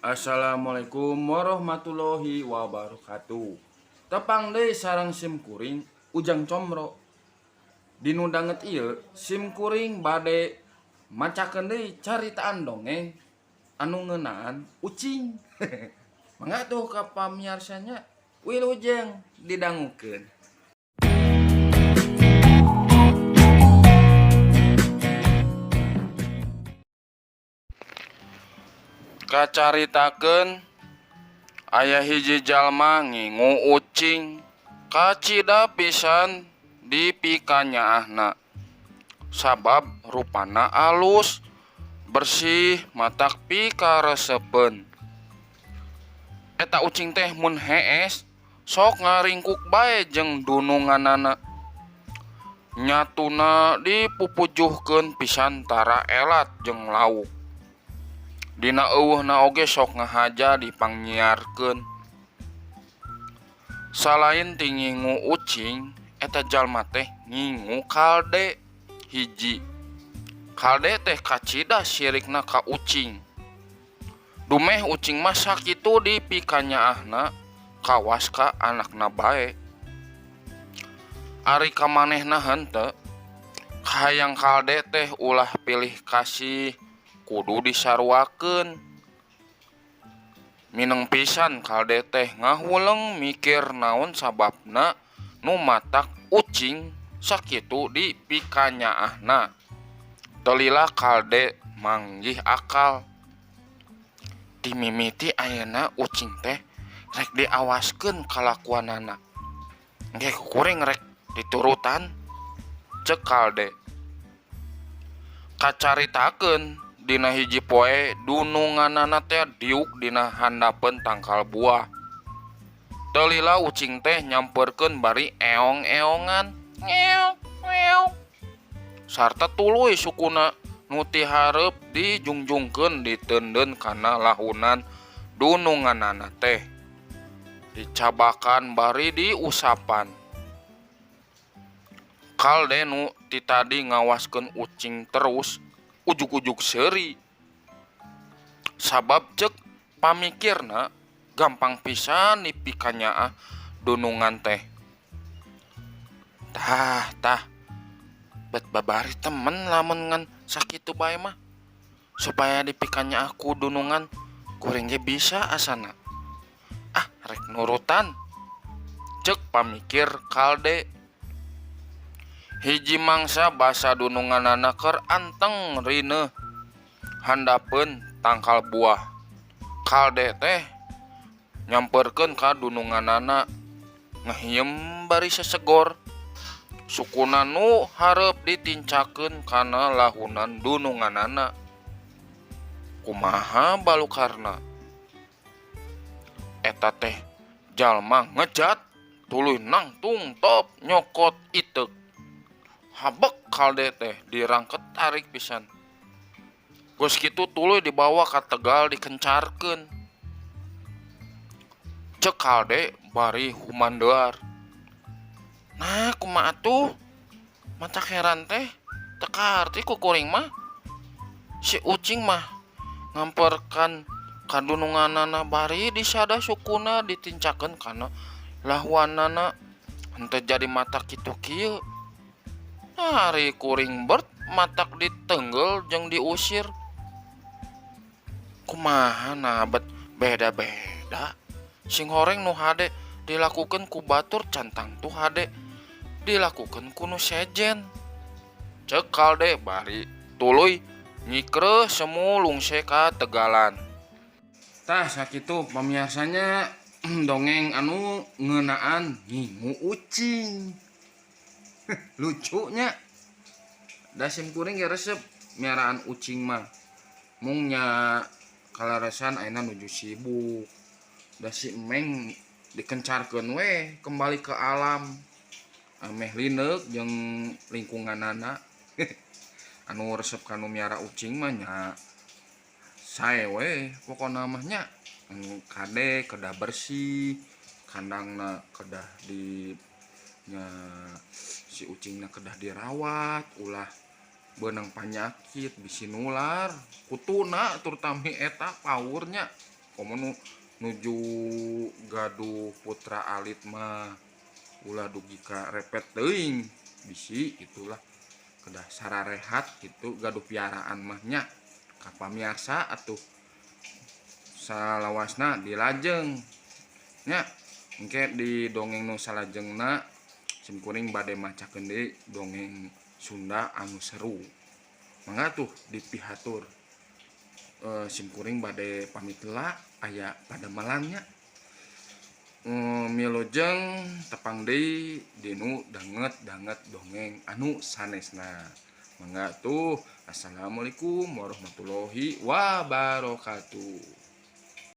Assalamualaikum warahmatullahi wabarakatuh. Tepang deui sareng sim kuring Ujang Comro. Dinu danget ieu sim kuring bade macakeun deui caritaan dongeng anu ngeunaan ucing. Mangga tuh ka pamiarsanya Wilujeng didangukeun. Kacaritakeun aya hiji jalma ngingu ucing kacida pisan di pikanyaahna. Sabab rupana alus, bersih, matak pikaresepeun. Eta ucing teh mun hees sok ngaringkuk bae jeung dununganana. Nyatuna dipupujuhkeun pisan tara elat jeung lauk. Dina eueuhna oge sok ngahaja dipangyiarkeun. Salain ti ngingu ucing, eta jalma teh ngingu kalde hiji. Kalde teh kacida sirikna ka ucing. Dumeh ucing mah sakitu di pikanyaahna kawas ka anakna bae. Ari kamanehna henteu, hayang kalde teh ulah pilih kasih kudu disaruakeun. Mineng pisan kalde teh ngahuleng mikir naon sababna nu matak ucing sakitu di pikanyaahna. Teu kalde manggih akal. Timimiti ayeuna ucing teh rek diawaskeun kalakuanana. Engke kuring rek diturutan, ceuk kalde. Kacaritakeun dina hiji poe dununganana teh diuk dina handapeun tangkal buah. Teu lila ucing teh nyampeurkeun bari eong-eongan. Ngeong, ngeong. Sarta tuluy sukuna nu ti hareup dijungjungkeun diteundeun kana lahunan dununganana teh. Dicabakan bari diusapan. Kalde nu ti tadi ngawaskeun ucing terus ujug-ujug seuri. Sabab ceuk pamikirna gampang pisan dipikanyaah dunungan teh. Tah bet babari temen lamun ngan sakitu bae mah. Supaya dipikanyaah ku dunungan kuring ge bisa asana. Rek nurutan, ceuk pamikir kalde. Hiji mangsa basa dununganana keur anteng rineuh handapeun tangkal buah. Kalde teh nyampeurkeun ka dununganana ngahiem bari sesegor. Sukuna nu hareup ditincakeun kana lahunan dununganana. Kumaha balukarna? Eta teh jalma ngejat tuluy nangtung top nyokot iteuk. Habek kalde teh dirangket tarik pisan. Geus kitu tuluy dibawa ka tegal dikencarkeun. Ceuk kalde bari humandeuar. Nah kumaha atuh? Macak heran teh teu kaharti ku kuring mah. Si ucing mah ngamperkan kadununganana bari disada sukuna ditincakeun kana lahuanana. Henteu jadi matak kitu kieu. Hari kuring bert matak ditenggel jeung diusir. Kumaha nabet beda-beda. Sing horeng nu hade dilakukeun ku batur cantang tu hade dilakukeun ku nu sejen. Ceuk kalde bari tuluy nyikreuh semu lungse ka tegalan. Tah sakitu pamiarsanya dongeng anu ngeunaan ngingu ucing. Lucunya da sim kuring ge resep miaraan ucing mah. Mung nya kalaresan ayeuna nuju sibuk. Da si Emeng dikencarkeun we kembali ke alam. Ameh lineuk jeung lingkunganana. Anu resep kanu miara ucing mah nya sae we pokona mah nya. Anu kade kedah bersih, kandangna kedah di nya si ucingna kedah dirawat, ulah beunang panyakit bisi nular kutuna terutama eta paurnya komo nuju gaduh putra alit mah ulah dugi ka repet teuing bisi itulah kedah sararehat gitu gaduh piaraan mahnya ka pamiarsa atuh salawasna dilajeng nya engke di dongeng nu salajengna simkuring bade macakeun deui dongeng Sunda anu seru mangga tuh dipihatur simkuring bade pamit heula aya pada malamnya milujeng tepang deui dinu danget dongeng anu sanesna mangga tuh assalamualaikum warahmatullahi wabarakatuh.